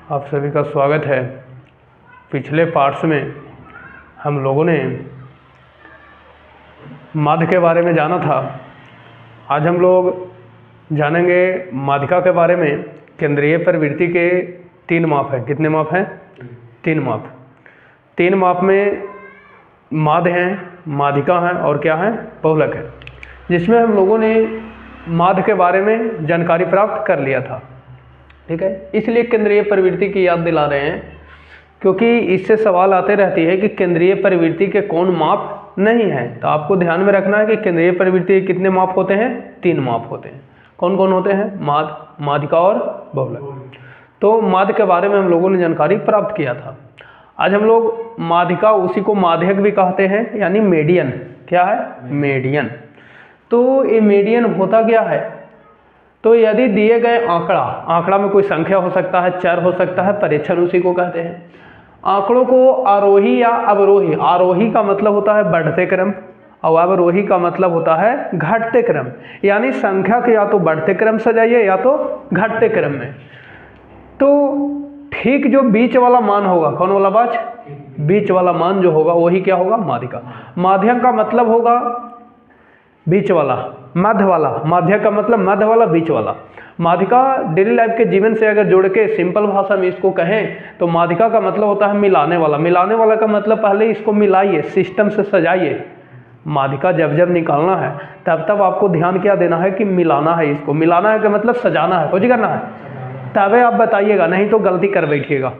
आप सभी का स्वागत है। पिछले पार्ट्स में हम लोगों ने माध्य के बारे में जाना था। आज हम लोग जानेंगे माध्यिका के बारे में। केंद्रीय प्रवृत्ति के 3 माप हैं। कितने माप हैं? 3 माप। 3 माप में माध्य हैं, माध्यिका हैं और क्या है? बहुलक है। जिसमें हम लोगों ने माध्य के बारे में जानकारी प्राप्त कर लिया था। ठीक है, इसलिए केंद्रीय प्रवृत्ति की याद दिला रहे हैं, क्योंकि इससे सवाल आते रहती है कि केंद्रीय प्रवृत्ति के कौन माप नहीं है। तो आपको ध्यान में रखना है कि केंद्रीय प्रवृत्ति के कितने माप होते हैं? 3 माप होते हैं। कौन कौन होते हैं? माध्य, माध्यिका और बहुलक। तो माध्य के बारे में हम लोगों ने जानकारी प्राप्त किया था। आज हम लोग माध्यिका, उसी को माध्यक भी कहते हैं, यानी मीडियन। क्या है? मीडियन। तो ये मीडियन होता क्या है? तो यदि दिए गए आंकड़ा में कोई संख्या हो सकता है, चर हो सकता है, परीक्षण उसी को कहते हैं। आंकड़ों को आरोही या अवरोही, आरोही का मतलब होता है बढ़ते क्रम और अवरोही का मतलब होता है घटते क्रम। यानी संख्या के या तो बढ़ते क्रम से जाइए या तो घटते क्रम में। तो ठीक जो बीच वाला मान होगा, कौन वाला बात? बीच वाला मान जो होगा वही क्या होगा? माध्यिका। माध्यम का मतलब होगा बीच वाला, मध्य वाला। माध्य का मतलब मध्य वाला, बीच वाला। माध्यिका डेली लाइफ के जीवन से अगर जोड़ के सिंपल भाषा में इसको कहें तो माध्यिका का मतलब होता है मिलाने वाला। मिलाने वाला का मतलब पहले इसको मिलाइए, सिस्टम से सजाइए। माध्यिका जब जब निकालना है तब तब आपको ध्यान क्या देना है कि मिलाना है। इसको मिलाना है का मतलब सजाना है, कुछ करना है, तबे आप बताइएगा, नहीं तो गलती कर बैठिएगा।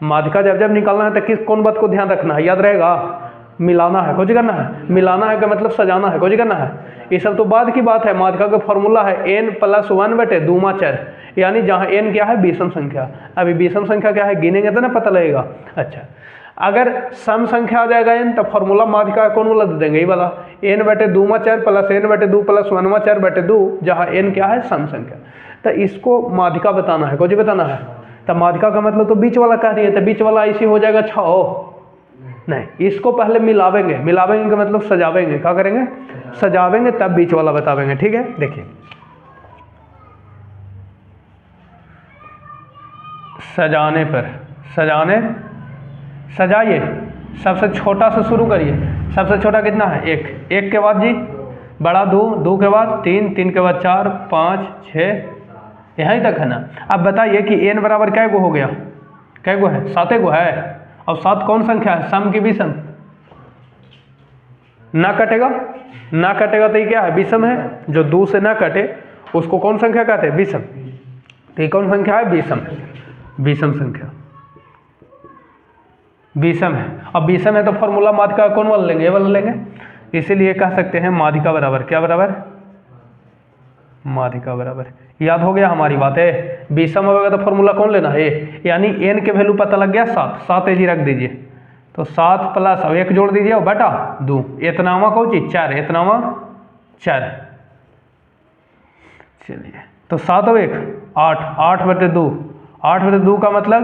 माध्यिका जब जब निकालना है तो कौन बात को ध्यान रखना है? याद रहेगा, मिलाना है, कुछ करना है। मिलाना है का मतलब सजाना है, कुछ करना है। ये सब तो बाद की बात है। माध्यिका का फॉर्मूला है n+1/2 चर, यानी जहाँ n क्या है? विषम संख्या। अभी विषम संख्या क्या है गेनेंगे तो ना पता लगेगा। अच्छा, अगर सम संख्या आ जाएगा n तो फॉर्मूला माध्यिका कौन वाला दे देंगे? ये वाला n/2 चर +n/2 +1 चर/2, जहाँ n क्या है? सम संख्या। तो इसको माध्यिका बताना है, कुछ बताना है। तो माध्यिका का मतलब तो बीच वाला कह रही है, तो बीच वाला ऐसी हो जाएगा 6 नहीं। इसको पहले मिलावेंगे, मिलावेंगे का मतलब सजावेंगे। क्या करेंगे? सजावेंगे, तब बीच वाला बतावेंगे। ठीक है, देखिए सजाने पर, सजाइए। सबसे छोटा से शुरू करिए। सबसे छोटा कितना है? 1। 1 के बाद जी बड़ा 2, 2 के बाद 3, 3 के बाद 4, 5, 6, यहीं तक है ना। अब बताइए कि n बराबर कै गो हो गया? कै गो है? 7 गो है। और 7 कौन संख्या है? सम की विषम। ना कटेगा, ना कटेगा तो ये क्या है? विषम है। जो 2 से ना कटे उसको कौन संख्या कहते हैं? विषम। तो ये कौन संख्या है? विषम। विषम संख्या विषम है। अब विषम है तो फॉर्मूला माध्यिका कौन वाला लेंगे? ये वाला लेंगे। इसीलिए कह सकते हैं माध्यिका बराबर क्या बराबर? माध्यिका बराबर। याद हो गया हमारी बात है। विषम होगा तो फॉर्मूला कौन लेना है? यानी n के वैल्यू पता लग गया 7। 7 एजी रख दीजिए। तो 7 + 1 जोड़ दीजिए और बटा 2। इतनावा कौन चीज? 4। इतनावा 4। चलिए, तो 7 और 1 8। 8/2। 8/2 का मतलब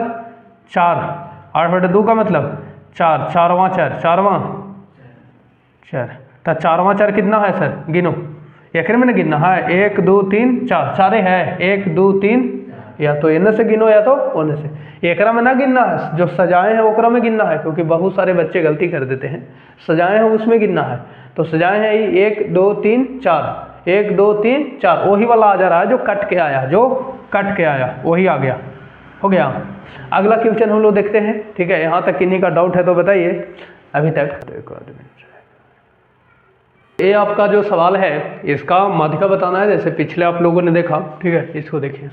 4। 8/2 का मतलब 4। 4वां चर, 4वां चर। तो 4वां चर कितना है सर? गिनो। एक में गिनना है। 1 2 3 4, सारे है 1 2 3। या तो एन से गिनो या तो ओने से। एकरा में ना गिनना है, जो सजाए हैं ओकरा में गिनना है, क्योंकि बहुत सारे बच्चे गलती कर देते हैं। सजाए हैं उसमें गिनना है। तो सजाए हैं 1 2 3 4, 1 2 3 4, वही वाला आ जा रहा है जो कट के आया, जो कट के आया वही आ गया। हो गया। अगला क्वेश्चन हम लोग देखते हैं। ठीक है, यहाँ तक किन्हीं का डाउट है तो बताइए अभी तक। ये आपका जो सवाल है इसका माध्यिका बताना है, जैसे पिछले आप लोगों ने देखा। ठीक है, इसको देखिए।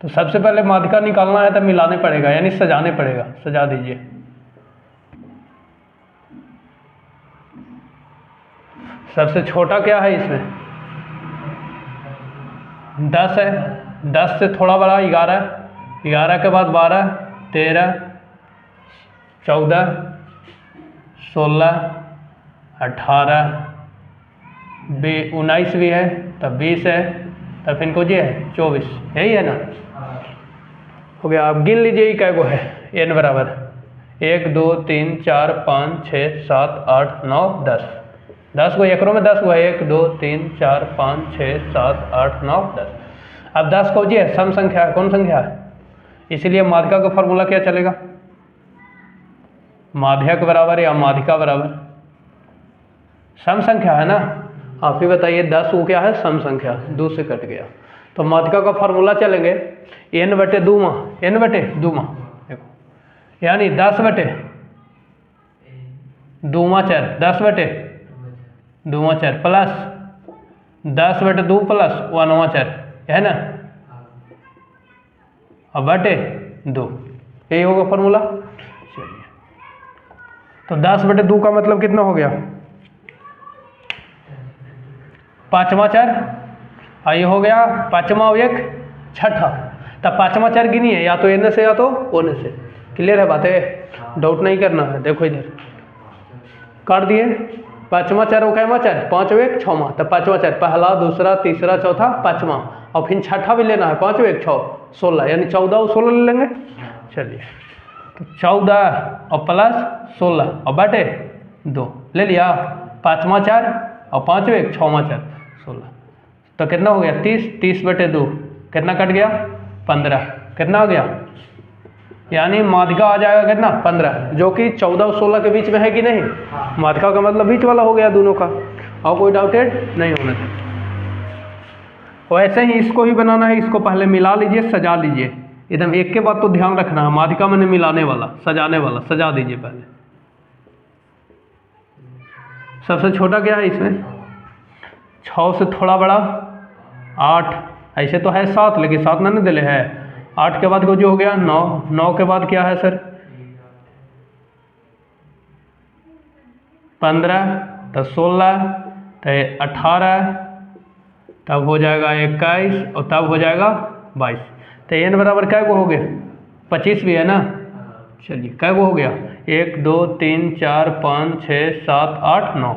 तो सबसे पहले माध्यिका निकालना है तो मिलाने पड़ेगा, यानी सजाने पड़ेगा। सजा दीजिए। सबसे छोटा क्या है इसमें? 10 है। 10 से थोड़ा बड़ा 11। 11 के बाद 12, 13, 14, 16, 18, 19 भी है, तब 20 है, तब फिर को ये है 24। यही है ना? हो गया। आप गिन लीजिए कै गो है। n बराबर 1 2 3 4 5 6 7 8 9 10। 10 गो एकरों में 10 गो है। 1 2 3 4 5 6 7 8 9 10। अब 10 कौन सी है? सम संख्या है। कौन संख्या है? इसीलिए माध्यिका का फॉर्मूला क्या चलेगा? माध्यक बराबर या माध्यिका बराबर सम संख्या है ना। आप ही बताइए 10 वो क्या है? सम संख्या, 2 से कट गया। तो माध्यिका का फॉर्मूला चलेंगे n बटे 2 मा, n बटे 2 मा, देखो यानी 10 बटे 2 मा 4, 10 बटे 2 मा 4 प्लस 10 बटे 2 प्लस 1 मा 4 है ना, अब बटे 2, यही होगा फॉर्मूला। चलिए तो 10 बटे 2 का मतलब कितना हो गया? 5 मा 4, ये हो गया 5 मा 1 छठा। तब 5 मा 4 गिनी है, या तो एन से या तो ओने से। क्लियर है बातें? डाउट नहीं करना है। देखो इधर काट दिए, 5 मा 4 क्या मा 4, 5 1 6 मा, तब 5 मा 4 पहला दूसरा तीसरा चौथा 5 मा, और फिर छठा भी लेना है, 5 1 6 16, यानी 14 और 16 ले लेंगे। चलिए तो 14 और प्लस 16 और बटे 2 ले लिया, 5 मा 4 और 5 1 6 मा 4 16, तो कितना हो गया? 30, 30 बटे 2 कितना कट गया? 15, कितना आ गया? यानी माध्यिका आ जाएगा कितना? 15, जो कि 14 और 16 के बीच में है कि नहीं? माध्यिका का मतलब बीच वाला हो गया दोनों का, और कोई डाउटेड नहीं होना चाहिए। वैसे ही इसको ही बनाना है, इसको पहले मिला लीजिए, सजा लीजिए एकदम एक के बाद। तो ध्यान रखना है, माध्यिका मैंने मिलाने वाला, सजाने वाला, सजा दीजिए पहले। सबसे छोटा क्या है इसमें? 6 से थोड़ा बड़ा 8, ऐसे तो है 7, लेकिन 7 ना दिले है। 8 के बाद को जो हो गया 9, 9 के बाद क्या है सर? 15, तो 16, तो 18, तब हो जाएगा 21, और तब हो जाएगा 22। तो n बराबर क्या को हो गया? 25 भी है ना। चलिए क्या को हो गया? 1 2 3 4 5 6 7 8 9,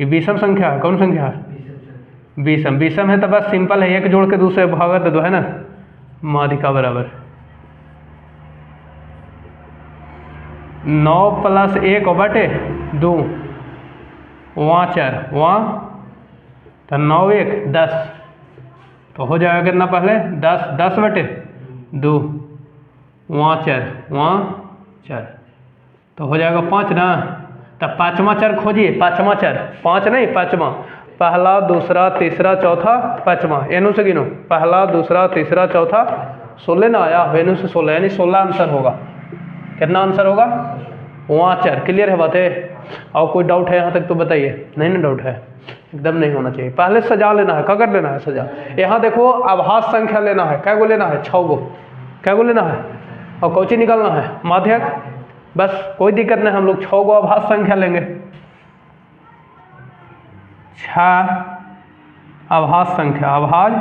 ये विषम संख्या है। कौन संख्या है? विषम। विषम है तो बस सिंपल है, एक जोड़ के दूसरे भागा दे दो, है ना। माध्यिका बराबर 9 प्लस 1 बटे 2, वहाँ 4 वहाँ, तो 9 1 10, तो हो जाएगा कितना? पहले 10, 10 बटे 2, वहाँ 4 वहाँ 4, तो हो जाएगा 5 ना। तब 5 मा 4 खोजिए, 5 मा 4, 5 नहीं 5 मा, पहला दूसरा तीसरा चौथा 5 मा, एनो से गिनो, पहला दूसरा तीसरा चौथा 16 ना आया, वेनु से 16, यानी 16 आंसर होगा। कितना आंसर होगा? वहाँ 4। क्लियर है बातें? और कोई डाउट है यहाँ तक तो बताइए। नहीं ना डाउट है? एकदम नहीं होना चाहिए। पहले सजा लेना है, क्या कर लेना है? सजा। यहाँ देखो आभास संख्या लेना है, क्या गो लेना है? 6 गो। क्या गो लेना है? और कौची निकालना है? माध्यक। बस कोई दिक्कत नहीं, हम लोग 6 गो आभास संख्या लेंगे। 6 आभास संख्या, आभाज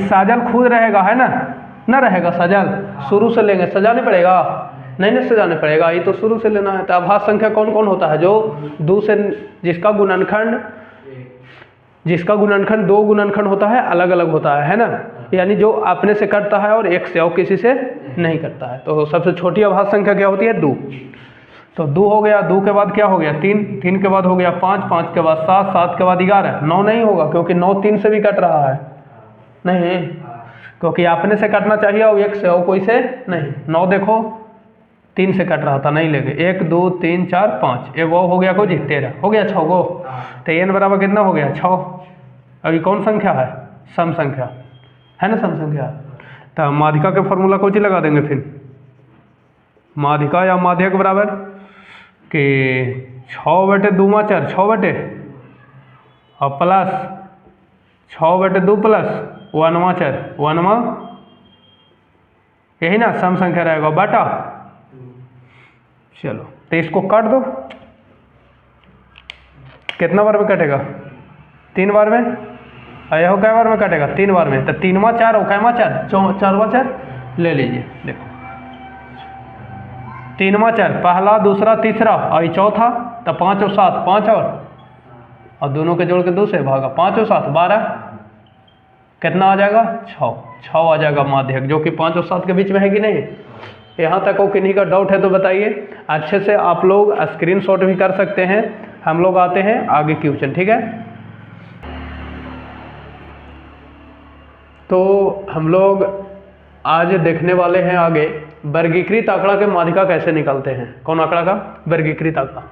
सजल खुद रहेगा, है ना रहेगा सजल, शुरू से लेंगे, सजाने पड़ेगा? नहीं सजाने पड़ेगा, ये तो शुरू से लेना है। तो आभास संख्या कौन कौन होता है? जो 2 से, जिसका गुणनखंड 2 गुणनखंड होता है, अलग अलग होता है ना, यानी जो अपने से कटता है और 1 से, और किसी से नहीं करता है। तो सबसे छोटी आभास संख्या क्या होती है? 2। तो 2 हो गया, 2 के बाद क्या हो गया? 3, 3 के बाद हो गया 5, 5 के बाद 7, 7 के बाद 11, 9 नहीं होगा, क्योंकि 9 3 से भी कट रहा है नहीं, क्योंकि अपने से कटना चाहिए और 1 से, और कोई से नहीं। 9 देखो 3 से कट रहा था, नहीं लेंगे। 1 2 3 4 5, ये वो हो गया को जी 13, हो गया 6 गो। तो n बराबर कितना हो गया? 6। अभी कौन संख्या है? सम संख्या है ना, सम संख्या। तो माध्यिका के फॉर्मूला को जी लगा देंगे फिर, माध्यिका या माध्यक बराबर कि 6 बटे 2 मा 4, 6 बटे और प्लस 6 बटे 2 प्लस 1 मा 4, 1 मा, यही ना सम संख्या रहेगा, बटा। चलो तो इसको काट दो, कितना बार में कटेगा? 3 बार में। यह कै बार में कटेगा? 3 बार में। तो 3 मा 4 और कै मा 4, 4 मा 4 ले लीजिए। देखो 3 मा 4, पहला दूसरा तीसरा और ये चौथा, तो 5 और 7 5, और दोनों के जोड़ के 2 से भागा, 5 और 7 12, कितना आ जाएगा? 6 आ जाएगा माध्यक, जो कि 5 और 7 के बीच में है कि नहीं। यहाँ तक और किन्हीं का डाउट है तो बताइए। अच्छे से आप लोग स्क्रीनशॉट भी कर सकते हैं। हम लोग आते हैं आगे क्वेश्चन, ठीक है। तो हम लोग आज देखने वाले हैं आगे वर्गीकृत आंकड़ा के माध्यिका कैसे निकालते हैं। कौन आंकड़ा का? वर्गीकृत आंकड़ा।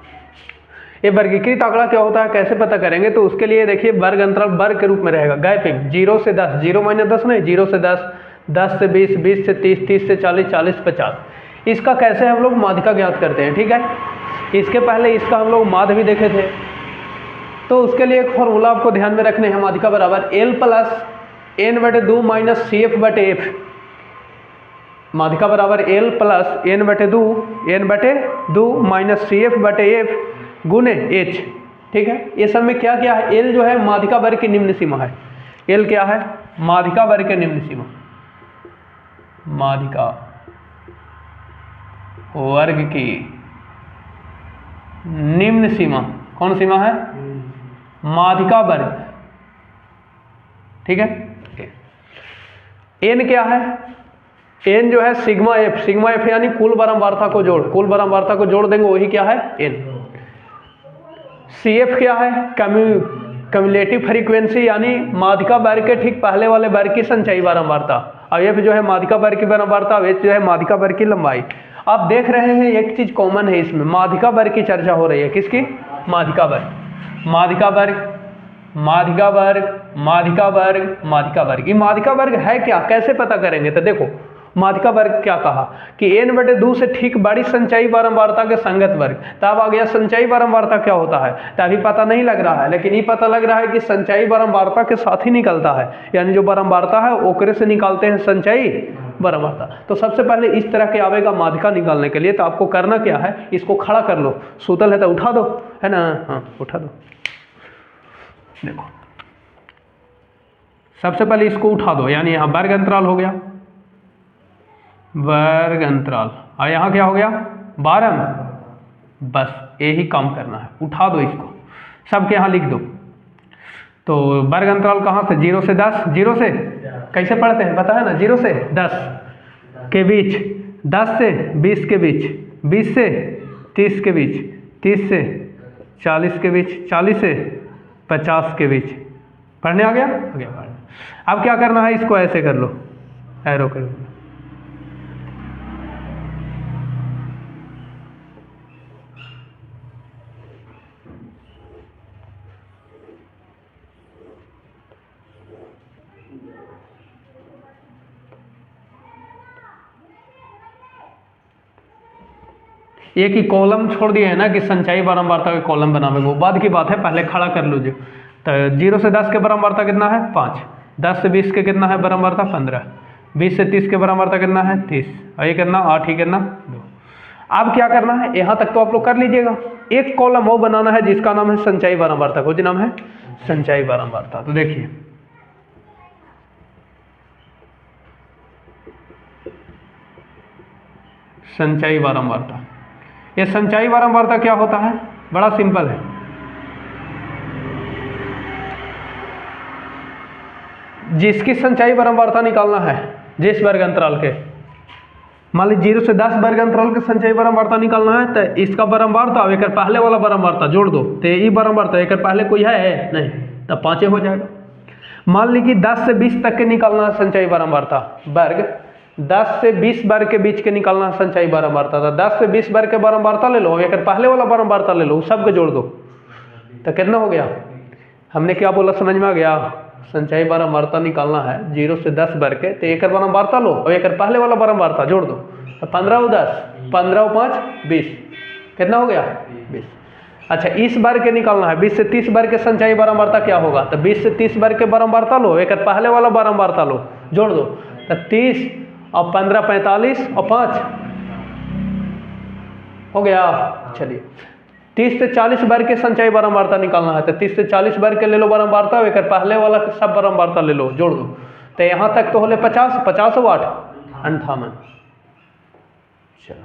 ये वर्गीकृत आंकड़ा क्या होता है, कैसे पता करेंगे? तो उसके लिए देखिए वर्ग अंतराल वर्ग के रूप में रहेगा, गैपिंग 0 से 10, 0 - 10 नहीं, 0 से 10, 10 से 20, 20 से 30, 30 से 40, 40 से 50। इसका कैसे हम लोग माध्यिका ज्ञात करते हैं, ठीक है। इसके पहले इसका हम लोग माध्य भी देखे थे, तो उसके लिए एक फॉर्मूला आपको ध्यान में रखने हैं, माध्यिका बराबर L plus n/2 minus CF/F। माध्यिका बराबर L plus n/2 minus CF/F गुने H, ठीक है। ये सब में क्या क्या है? L जो है माध्यिका वर्ग की निम्न सीमा है। L क्या है? माध्यिका वर्ग की निम्न सीमा, माध्यिका वर्ग की निम्न सीमा। कौन सीमा है? माध्यिका वर्ग, ठीक है। n क्या है? n जो है सिग्मा f, सिग्मा f यानी कुल बारंबारता को जोड़, कुल बारंबारता को जोड़ देंगे वही क्या है? n। CF क्या है? कम्युलेटिव फ्रीक्वेंसी यानी माध्यिका वर्ग के ठीक पहले वाले वर्ग की संचयी बारंबारता। अब f जो है माध्यिका वर्ग की बारंबारता, अब h जो है माध्यिका वर्ग की लंबाई। आप देख रहे हैं एक चीज कॉमन है इसमें, माध्यिका वर्ग की चर्चा हो रही है। किसकी? माध्यिका वर्ग, माध्यिका वर्ग, माध्यिका वर्ग, माध्यिका वर्ग, माध्यिका वर्ग। ये माध्यिका वर्ग है क्या, कैसे पता करेंगे? तो देखो माध्यिका वर्ग क्या कहा कि n/2 से ठीक बड़ी संचयी बारंबारता के संगत वर्ग। तब आ गया संचयी बारंबारता क्या होता है, तो अभी पता नहीं लग रहा है, लेकिन ये पता लग रहा है कि संचयी बारंबारता के साथ ही निकलता है, यानी जो बारंबारता है ओकरे से निकालते हैं संचयी बारंबारता। तो सबसे पहले इस तरह के आवेगा माध्यिका निकालने के लिए, तो आपको करना क्या है, इसको खड़ा कर लो, सूतल है तो उठा दो, है ना, हाँ उठा दो। देखो सबसे पहले इसको उठा दो, यानी यहाँ वर्ग अंतराल हो गया, वर्ग अंतराल, और यहाँ क्या हो गया? 12। बस यही काम करना है, उठा दो इसको, सबके यहाँ लिख दो। तो वर्ग अंतराल कहाँ से? 0 से 10, 0 से कैसे पढ़ते हैं पता है ना, 0 से 10 के बीच, 10 से 20 के बीच, 20 से 30 के बीच, 30 से 40 के बीच, 40 से 50 के बीच। पढ़ने आ गया? हो गया पढ़ने। अब क्या करना है, इसको ऐसे कर लो, एरो कर लो। एक ही कॉलम छोड़ दिए है ना कि संचयी बारंबारता के कॉलम बनावे, वो बाद की बात है, पहले खड़ा कर लीजिए। तो 0 से 10 के बारंबारता कितना है? 5। 10 से 20 के कितना है बारंबारता? 15। 20 से 30 के बारंबारता कितना है? 30। और ये कितना? 8 ही कितना? 2। अब क्या करना है, यहाँ तक तो आप लोग कर लीजिएगा। एक कॉलम वो बनाना है जिसका नाम है संचयी बारंबारता, कुछ नाम है संचयी बारंबारता। तो देखिए संचयी बारंबारता, ये संचयी बारंबारता क्या होता है? बड़ा सिंपल है। जिसकी संचयी बारंबारता निकालना है, जिस वर्ग अंतराल के, मान लीजिए 0 से 10 वर्ग अंतराल के संचयी बारंबारता निकालना है, तो इसका बारंबारता और एक पहले वाला बारंबारता जोड़ दो, तो ये बारंबारता एक पहले कोई है नहीं, तब 5 हो जाएगा। मान लीजिए 10 से 20 तक के निकालना है संचयी बारंबारता वर्ग, 10 से 20 वर्ग के बीच के निकालना है संचयी बारंबारता था। 10 से 20 वर्ग के बारंबारता ले लो, एक पहले वाला बारंबारता ले लो, सबके जोड़ दो, तो कितना हो गया? हमने क्या बोला समझ में आ गया? संचयी बारंबारता निकालना है 0 से 10 वर्ग के, तो एक बारंबारता लो और एक पहले वाला बारंबारता जोड़ दो, तो 15 और 10, 15 और 5 20, कितना हो गया? 20। अच्छा इस वर्ग के निकालना है, 20 से 30 वर्ग के संचयी बारंबारता क्या होगा? तो 20 से 30 वर्ग के बारंबारता लो, एक पहले वाला बारंबारता लो, जोड़ दो, तो 30 और 15 45 और 5 हो गया। चलिए 30 से 40 वर्ग के संचयी बारंबारता निकालना है, तो 30 से 40 वर्ग के ले लो बारंबारता, एक पहले वाला सब बारंबारता ले लो, जोड़ दो, तो यहाँ तक तो होले 50, 50 और 8 58। चलो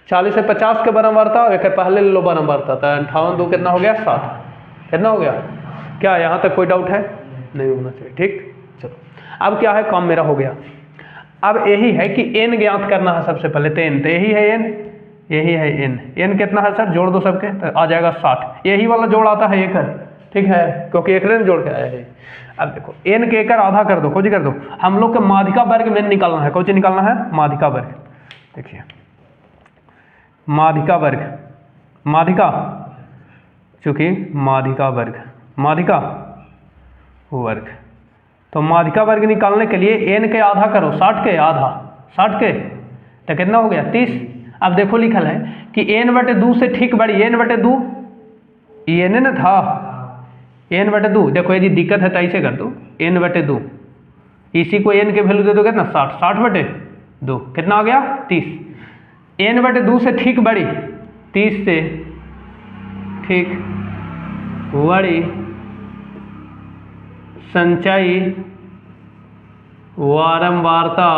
40 से 50 के बारंबारता, एक पहले ले लो बारंबारता, तो 58 2 कितना हो गया? 60। कितना हो गया? क्या यहाँ तक कोई डाउट है? नहीं होना चाहिए, ठीक। चलो अब क्या है, काम मेरा हो गया। अब यही है कि n ज्ञात करना है सबसे पहले, तो n, तो यही है n, यही है n, n कितना है सर? जोड़ दो सबके, तो आ जाएगा 60। यही वाला जोड़ आता है एक, ठीक है, क्योंकि एक ने जोड़ के आया है। अब देखो n के एकर आधा कर दो, खोजी कर दो। हम लोग के माध्यिका वर्ग में निकालना है, कौन निकालना है? माध्यिका वर्ग। देखिए माध्यिका वर्ग, माध्यिका, चूंकि माध्यिका वर्ग, माध्यिका वर्ग, तो माध्यिका वर्ग निकालने के लिए n के आधा करो, 60 के आधा, 60 के, तो कितना हो गया? 30। अब देखो लिखल है कि n/2 से ठीक बड़ी, n/2 ये न था, n/2। देखो यदि दिक्कत है तो ऐसे कर दो, n/2, इसी को n के वैल्यू दे दो कितना? 60, 60/2 कितना आ गया? 30। n/2 से ठीक बड़ी, 30 से ठीक बड़ी संचयी वारंवारता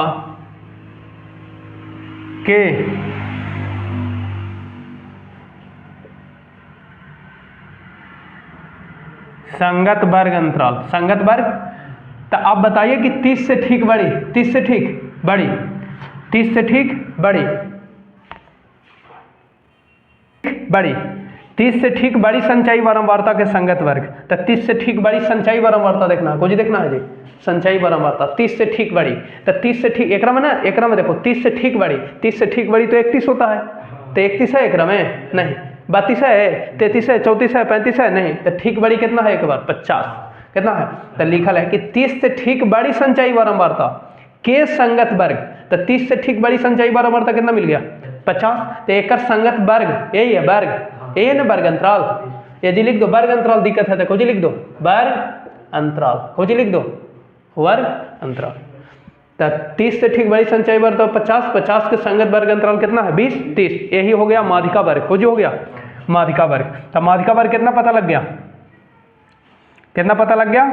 के संगत वर्ग अंतराल, संगत वर्ग। तो आप बताइए कि 30 से ठीक बड़ी, 30 से ठीक बड़ी, 30 से ठीक बड़ी, बड़ी, 30 से ठीक बड़ी संचयी वारंवारता के संगत वर्ग। तो 30 से ठीक बड़ी संचयी वारंवारता देखना है, कुछ देखना है जी, संचयी वारंवारता 30 से ठीक बड़ी। तो 30 से ठीक एकरा में ना, एकरा में देखो 30 से ठीक बड़ी, 30 से ठीक बड़ी तो 31 होता है, तो 31 है एकरा में? नहीं। 32 है, 33 है, 34 है, 35 है? नहीं। तो ठीक बड़ी कितना है? एक बार 50 कितना है? तो लिखल है कि 30 से ठीक बड़ी संचयी वारंवारता के संगत वर्ग। तो 30 से ठीक बड़ी संचयी वारंवारता कितना मिल गया? 50। तो एक संगत वर्ग यही है, वर्ग ये ना, वर्ग अंतराल। यदि लिख दो वर्ग अंतराल, दिक्कत है तो खोजी लिख दो वर्ग अंतराल, खोजी लिख दो वर्ग अंतराल। तो 30 से ठीक बड़ी संचयी वर्ग तो 50, 50 के संगत वर्ग अंतराल कितना है? 20, 30। यही हो गया माध्यिका वर्ग, खोजी हो गया माध्यिका वर्ग। तो माध्यिका वर्ग कितना पता लग गया? कितना पता लग गया?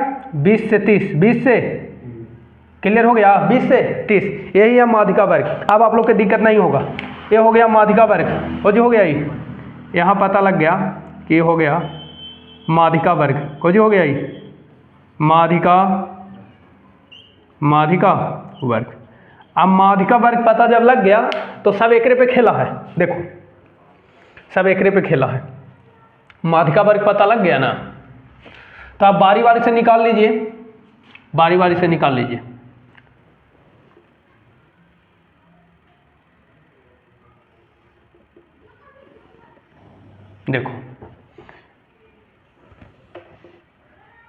20 से 30, 20 से क्लियर हो गया, 20 से 30, यही है माध्यिका वर्ग। अब आप लोग को दिक्कत नहीं होगा, ये हो गया माध्यिका वर्ग, खोजी हो गया। ये यहाँ पता लग गया कि ये हो गया माध्यिका वर्ग, खोजी हो गया ये माध्यिका, माध्यिका वर्ग। अब माध्यिका वर्ग पता जब लग गया तो सब एकरे पे खेला है, देखो सब एकरे पे खेला है। माध्यिका वर्ग पता लग गया ना, तो आप बारी बारी से निकाल लीजिए, बारी बारी से निकाल लीजिए। देखो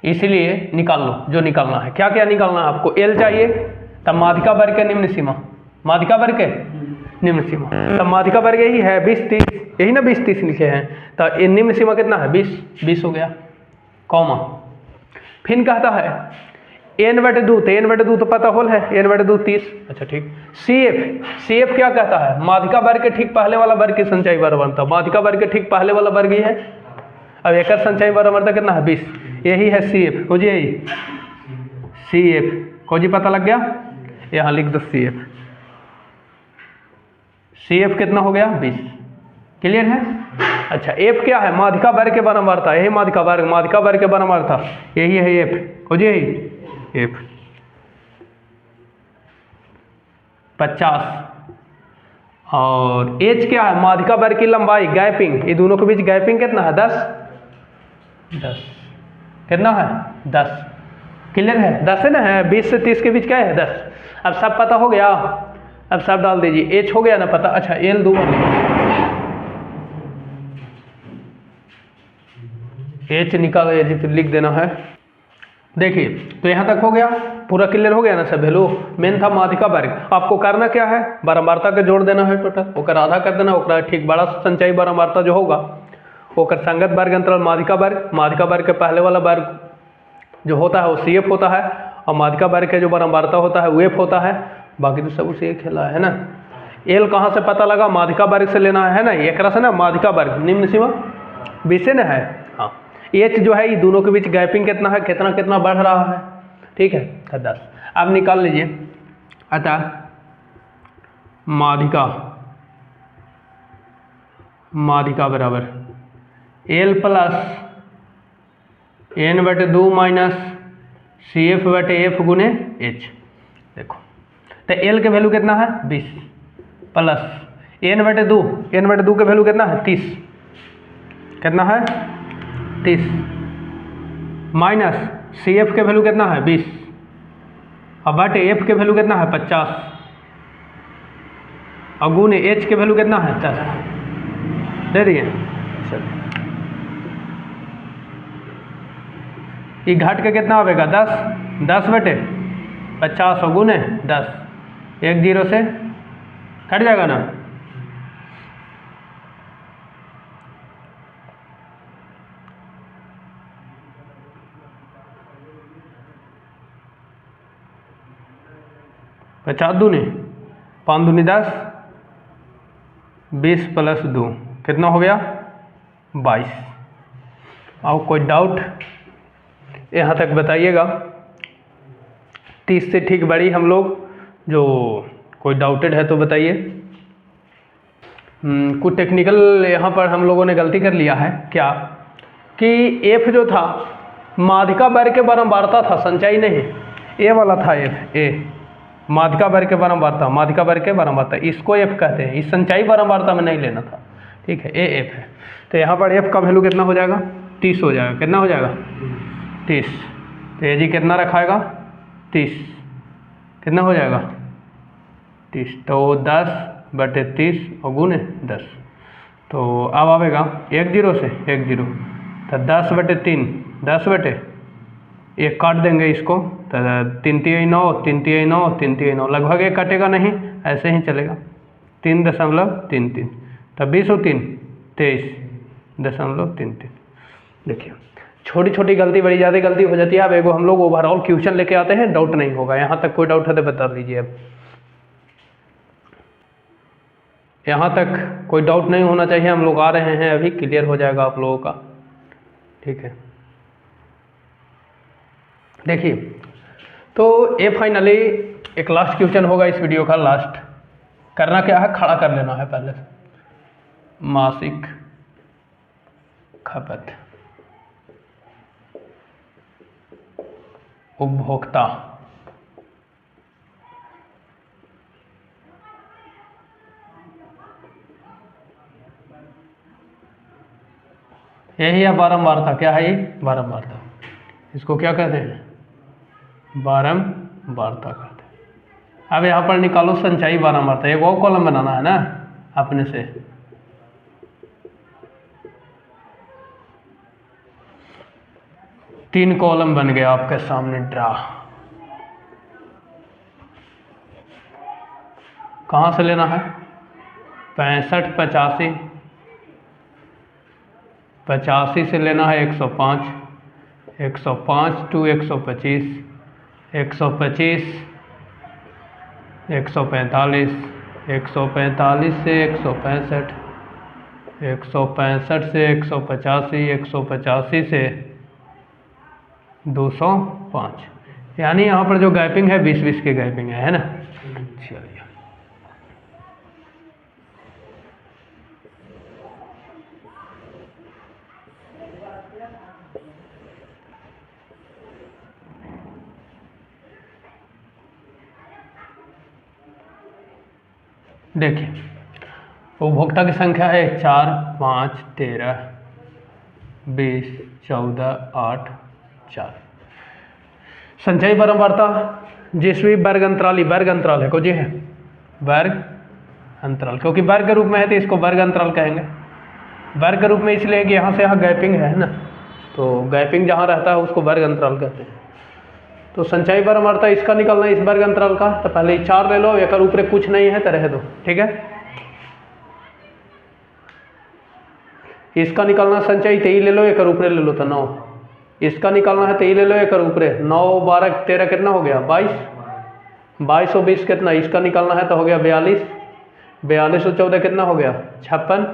इसलिए निकाल लो जो निकालना है। क्या क्या निकालना है आपको? एल चाहिए, तब माध्यिका वर्ग के निम्न सीमा, माध्यिका वर्ग के निम्न सीमा, तब माध्यिका वर्ग यही है 20, 30, यही ना 20, 30 लिखे हैं। तो ये निम्न सीमा कितना है? 20, 20 हो गया, कॉमा। फिर कहता है n/2, तो n/2 तो पता होल है, n/2 30। अच्छा ठीक। CF क्या कहता है? माध्यिका वर्ग के ठीक पहले वाला वर्ग की संचयी वारंवारता, माध्यिका वर्ग के ठीक पहले वाला वर्ग ही है। अब एक संचयी वारंवारता कितना है? 20, यही है CF, खोजिए यही CF, खोजी पता लग गया, यहाँ लिख दो CF कितना हो गया? 20, क्लियर है। अच्छा F क्या है? माध्यिका वर्ग के वारंवारता, यही माध्यिका वर्ग, माध्यिका वर्ग के वारंवारता यही है F, खोजिए यही F 50। और H क्या है? माध्यिका वर्ग की लंबाई, गैपिंग, ये दोनों के बीच गैपिंग कितना है? 10 कितना है? 10, क्लियर है, 10 है ना, है 20 से 30 के बीच क्या है? 10। अब सब पता हो गया, अब सब डाल दीजिए। H हो गया ना पता। अच्छा L दो H निकाल फिर लिख देना है। देखिए तो यहाँ तक हो गया, पूरा क्लियर हो गया ना सब वैल्यू। मेन था माध्यिका वर्ग। आपको करना क्या है? वारंवारता के जोड़ देना है टोटल, ओकर आधा कर देना, ओकरा ठीक बड़ा संचयी वारंवारता जो होगा ओकर संगत वर्ग अंतराल माध्यिका वर्ग, माध्यिका वर्ग के पहले वाला वर्ग जो होता है वो CF होता है, और माध्यिका वर्ग के जो वारंवारता होता है वो F होता है। बाकी तो सब उसे खेला है ना। L कहाँ से पता लगा? माध्यिका वर्ग से लेना है ना, एक से ना माध्यिका वर्ग निम्न सीमा 20 ना है। हाँ H जो है ये दोनों के बीच गैपिंग कितना है, कितना कितना बढ़ रहा है, ठीक है, 10। अब निकाल लीजिए। अतः माध्यिका, माध्यिका बराबर L plus n/2 minus CF/F गुने H। देखो तो L के वैल्यू कितना है? 20 प्लस n/2 के वैल्यू कितना है? 30, कितना है? 30 माइनस सी एफ के वैल्यू कितना है 20 और बटे एफ के वैल्यू कितना है 50 और गुने एच के वैल्यू कितना है 10 दे दिए। चलिए ये घट के कितना आएगा 10 बटे 50 और गुने 10 एक जीरो से कट जाएगा ना। पचास दूनी 5 दूनी 10 20 प्लस 2 कितना हो गया 22। और कोई डाउट यहाँ तक बताइएगा। 30 से ठीक बड़ी हम लोग जो कोई डाउटेड है तो बताइए। कुछ टेक्निकल यहाँ पर हम लोगों ने गलती कर लिया है क्या कि एफ जो था माध्यिका वर्ग के बारंबारता था, संचयी नहीं। ए वाला था एफ, ए माध्यिका वर्ग के बारंबारता, माध्यिका वर्ग के बारंबारता, इसको एफ कहते हैं। इस संचयी बारंबारता में नहीं लेना था, ठीक है। ए एफ है तो यहाँ पर एफ का वैल्यू कितना हो जाएगा 30 हो जाएगा। कितना हो जाएगा 30। तो ए जी कितना रखाएगा 30, कितना हो जाएगा 30। तो 10 बटे 30 और गुने 10। तो अब आवेगा एक जीरो से एक जीरो तो 10 बटे 3 10 बटे एक काट देंगे इसको तो 3 3 9 3 3 9 3 3 9 लगभग एक कटेगा नहीं, ऐसे ही चलेगा 3.33 तब 20 और 3 23.33। देखिए छोटी छोटी गलती बड़ी ज़्यादा गलती हो जाती है। अब एगो हम लोग ओवरऑल क्वेश्चन लेके आते हैं, डाउट नहीं होगा। यहाँ तक कोई डाउट है तो बता दीजिए। अब यहाँ तक कोई डाउट नहीं होना चाहिए। हम लोग आ रहे हैं, अभी क्लियर हो जाएगा आप लोगों का, ठीक है। देखिए तो ये फाइनली एक लास्ट क्वेश्चन होगा इस वीडियो का। लास्ट करना क्या है, खड़ा कर लेना है पहले से। मासिक खपत उपभोक्ता यही है बारंबारता। क्या है ये बारंबारता, इसको क्या कहते हैं बारंबारता कहते हैं। अब यहाँ पर निकालो संचयी बारंबारता। एक और कॉलम बनाना है ना अपने से। तीन कॉलम बन गया आपके सामने ड्रा। कहाँ से लेना है 65 85 85 से लेना है 105 105 टू 125 125 145 145 से 165 165 से 185 185 से 205। यानी यहाँ पर जो गैपिंग है 20-20 की गैपिंग है ना। चलिए देखिए उपभोक्ता की संख्या है 4 5 13 20 14 8 4। संचयी बारंबारता जिस भी वर्ग अंतराल है को जी है वर्ग अंतराल, क्योंकि वर्ग के रूप में है तो इसको वर्ग अंतराल कहेंगे। वर्ग के रूप में इसलिए कि यहाँ से यहाँ गैपिंग है ना, तो गैपिंग जहाँ रहता है उसको वर्ग अंतराल कहते हैं। तो संचयी बारंबारता इसका निकालना है इस वर्ग अंतराल का। तो पहले 4 ले लो, एक ऊपर कुछ नहीं है तो रह दो, ठीक है। इसका निकालना संचयी 23 ले लो, एक ऊपर ले लो तो 9। इसका निकालना है 23 ले लो, एक ऊपर 9 12 13 कितना हो गया 22 22 और 20 कितना। इसका निकालना है तो हो गया 42 42 और 14 कितना हो गया 56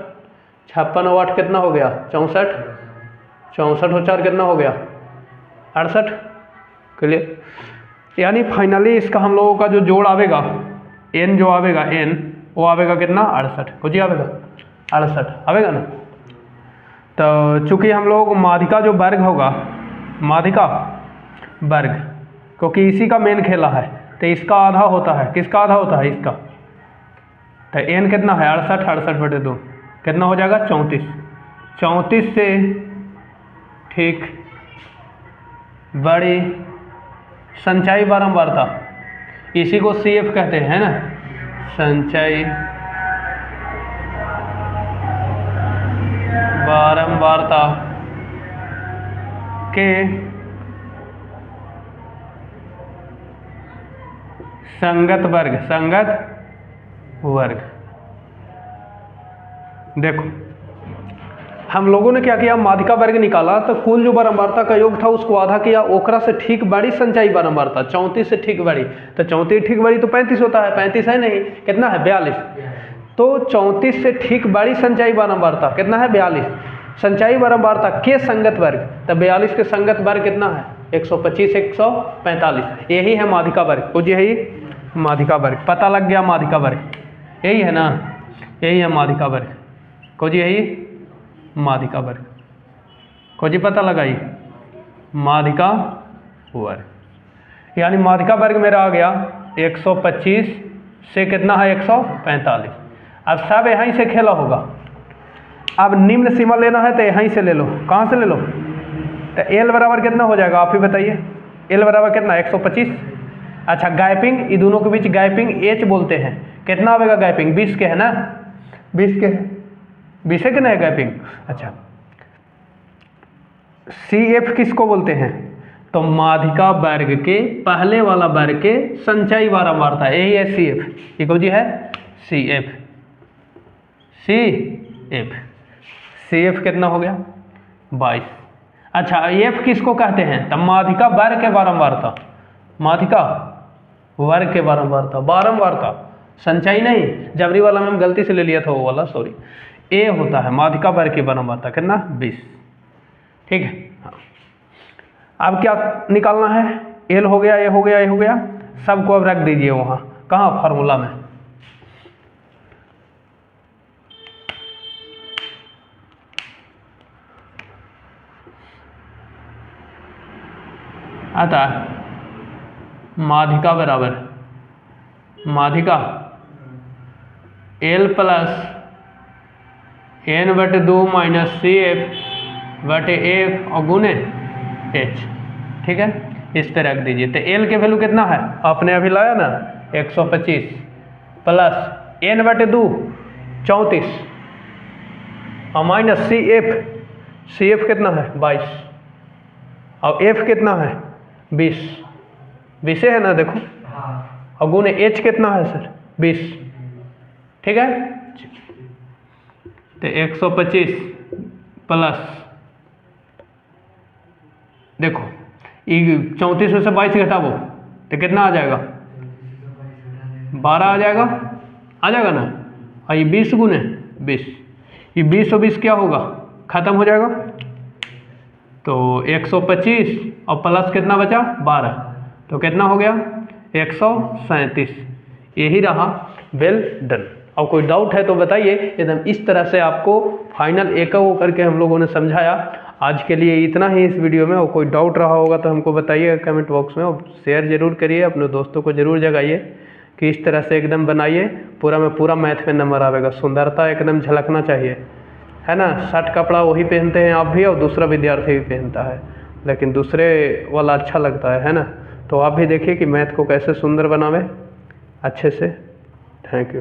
56 और 8 कितना हो गया 64 64 और 4 कितना हो गया 68। क्लियर। यानी फाइनली इसका हम लोगों का जो जोड़ आवेगा n जो आवेगा n वो आवेगा कितना 68 कुछ ही आवेगा 68 आवेगा ना। तो चूंकि हम लोग माध्यिका जो वर्ग होगा माध्यिका वर्ग, क्योंकि इसी का मेन खेला है तो इसका आधा होता है। किसका आधा होता है इसका। तो n कितना है 68 68 बटे 2 कितना हो जाएगा 34 34 से ठीक बड़ी संचयी बारंबारता, इसी को CF कहते हैं ना, संचयी बारंबारता के संगत वर्ग, संगत वर्ग। देखो हम लोगों ने क्या किया, माध्यिका वर्ग निकाला तो कुल जो बारंबारता का योग था उसको आधा किया, ओकरा से ठीक बड़ी संचयी बारंबारता 34 से ठीक बड़ी, तो 34 ठीक बड़ी तो 35 होता है, 35 है नहीं, कितना है 42, तो 34 से ठीक बड़ी संचयी बारंबारता कितना है 42, संचयी बारंबारता के संगत वर्ग, तो 42 के संगत वर्ग कितना है 125 145, यही है माध्यिका वर्ग, कुछ यही माध्यिका वर्ग, पता लग गया माध्यिका वर्ग, यही है ना, यही है माध्यिका वर्ग, कुछ यही माध्यिका वर्ग, कुछ पता लगाइए माध्यिका वर्ग, यानी माध्यिका वर्ग मेरा आ गया 125 से कितना है 145। अब सब यहीं से खेला होगा, अब निम्न सीमा लेना है तो यहीं से ले लो, कहाँ से ले लो, तो एल बराबर कितना हो जाएगा आप ही बताइए, एल बराबर कितना 125, अच्छा गैपिंग, ये दोनों के बीच गैपिंग एच बोलते हैं, कितना आएगा गैपिंग 20 के है ना, 20 के है, 20 के ना है गैपिंग, अच्छा CF किसको बोलते हैं, तो माध्यिका वर्ग के पहले वाला वर्ग के संचयी बारंबारता, यही है CF, ये कौन जी है CF, CF कितना हो गया 22। अच्छा F किसको कहते हैं, तब माध्यिका वर्ग के बारंबारता, माध्यिका वर्ग के बारंबारता, बारंबारता संचयी नहीं, जबरी वाला में हम गलती से ले लिया था वो वाला, सॉरी, ए होता है माध्यिका वर्ग की बारंबारता कितना 20, ठीक है। हाँ अब क्या निकालना है, एल हो गया, ए हो गया, ए हो गया, सबको अब रख दीजिए वहाँ, कहाँ फार्मूला में, आता माध्यिका बराबर माध्यिका L plus n/2 minus CF/F और गुने H, ठीक है, इस पे रख दीजिए। तो L के वैल्यू कितना है, आपने अभी लाया ना 125 प्लस n/2 34 और माइनस CF कितना है 22 और F कितना है 20 है ना, देखो, और गुने H कितना है सर 20, ठीक है, तो 125 प्लस, देखो 34 में से 22 घटाओ तो कितना आ जाएगा 12 आ जाएगा ना, और ये 20 गुने 20, ये 20 और 20 क्या होगा खत्म हो जाएगा, तो 125 और प्लस कितना बचा 12, तो कितना हो गया 137, यही रहा, वेल डन। और कोई डाउट है तो बताइए, एकदम इस तरह से आपको फाइनल एक करके हम लोगों ने समझाया। आज के लिए इतना ही इस वीडियो में, और कोई डाउट रहा होगा तो हमको बताइए कमेंट बॉक्स में, और शेयर जरूर करिए, अपने दोस्तों को जरूर जगाइए कि इस तरह से एकदम बनाइए, पूरा में पूरा मैथ में नंबर आएगा, सुंदरता एकदम झलकना चाहिए, है ना। शर्ट कपड़ा वही पहनते हैं आप भी और दूसरा विद्यार्थी भी पहनता है, लेकिन दूसरे वाला अच्छा लगता है ना। तो आप भी देखिए कि मैथ को कैसे सुंदर बनावे अच्छे से। Thank you.